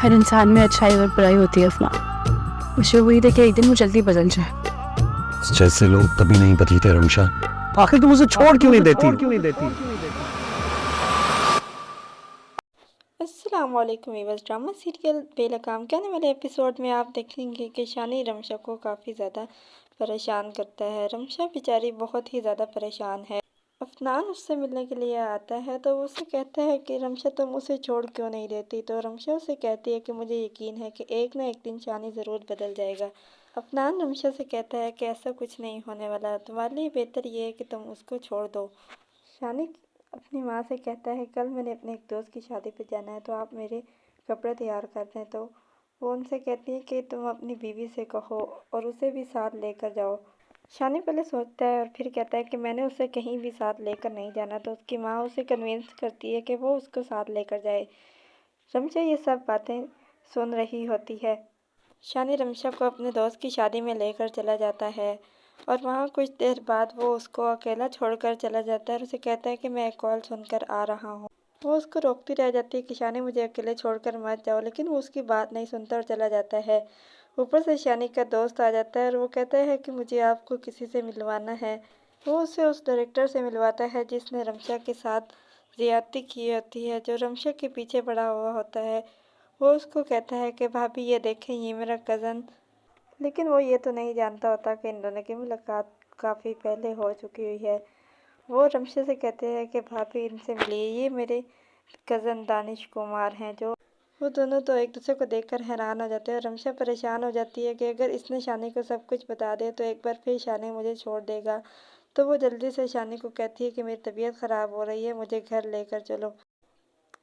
हर इंसान में अच्छाई और बुराई होती है अफनान। मुझे वही देखे एक दिन वो जल्दी बदल जाए। जैसे लोग कभी नहीं बदलते रमशा। आखिर तुम उसे छोड़ क्यों नहीं देती? अस्सलाम वालेकुम वीवर्स। ड्रामा सीरियल बेलगाम के आने वाले एपिसोड में आप देखेंगे कि शानी रमशा को काफ़ी ज़्यादा परेशान करता है। रमशा बेचारी बहुत ही ज़्यादा परेशान है। अफनान उससे मिलने के लिए आता है तो वो उससे कहता है कि रमशा तुम उसे छोड़ क्यों नहीं देती। तो रमशा उसे कहती है कि मुझे यकीन है कि एक ना एक दिन शानी ज़रूर बदल जाएगा। अफनान रमशा से कहता है कि ऐसा कुछ नहीं होने वाला, तुम्हारे लिए बेहतर ये है कि तुम उसको छोड़ दो। शानी अपनी माँ से कहता है कल मैंने अपने एक दोस्त की शादी पे जाना है तो आप मेरे कपड़े तैयार कर दें। तो वो उनसे कहती है कि तुम अपनी बीवी से कहो और उसे भी साथ लेकर जाओ। शानी पहले सोचता है और फिर कहता है कि मैंने उसे कहीं भी साथ लेकर नहीं जाना। तो उसकी माँ उसे कन्विंस करती है कि वो उसको साथ लेकर जाए। रमशा ये सब बातें सुन रही होती है। शानी रमशा को अपने दोस्त की शादी में लेकर चला जाता है और वहाँ कुछ देर बाद वो उसको अकेला छोड़कर चला जाता है और उसे कहता है कि मैं एक कॉल सुनकर आ रहा हूँ। वो उसको रोकती रह जाती है कि शानी मुझे अकेले छोड़कर मत जाओ, लेकिन वो उसकी बात नहीं सुनता और चला जाता है। ऊपर से शानी का दोस्त आ जाता है और वो कहता है कि मुझे आपको किसी से मिलवाना है। वो उसे उस डायरेक्टर से मिलवाता है जिसने रमशा के साथ ज्यादती की होती है, जो रमशा के पीछे पड़ा हुआ होता है। वो उसको कहता है कि भाभी ये देखें, ये मेरा कज़न। लेकिन वो ये तो नहीं जानता होता कि इन दोनों की मुलाकात काफ़ी पहले हो चुकी हुई है। वो रमशा से कहते हैं कि भाभी इनसे मिलिए, ये मेरे कज़न दानिश कुमार हैं। जो वो दोनों तो एक दूसरे को देखकर हैरान हो जाते हैं और रमशा परेशान हो जाती है कि अगर इसने शानी को सब कुछ बता दिया तो एक बार फिर शानी मुझे छोड़ देगा। तो वो जल्दी से शानी को कहती है कि मेरी तबीयत ख़राब हो रही है, मुझे घर लेकर चलो।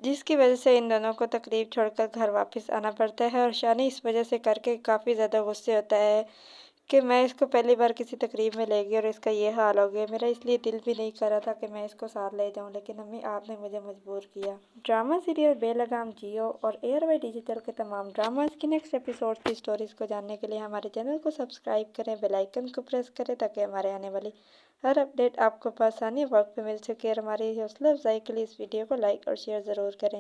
जिसकी वजह से इन दोनों को तकलीफ छोड़कर घर वापस आना पड़ता है और शानी इस वजह से करके काफ़ी ज़्यादा गुस्से होता है कि मैं इसको पहली बार किसी तकरीब में ले गई और इसका ये हाल हो गया। मेरा इसलिए दिल भी नहीं कर रहा था कि मैं इसको साथ ले जाऊं, लेकिन अम्मी आपने मुझे मजबूर किया। ड्रामा सीरियल बेलगाम जियो और एयरवे डिजिटल के तमाम ड्रामास की नेक्स्ट एपिसोड की स्टोरीज़ को जानने के लिए हमारे चैनल को सब्सक्राइब करें, बेल आइकन को प्रेस करें ताकि हमारे आने वाली हर अपडेट आपको आसानी वक्त पे मिल सके। और हमारी हौसला अफजाई के लिए इस वीडियो को लाइक और शेयर ज़रूर करें।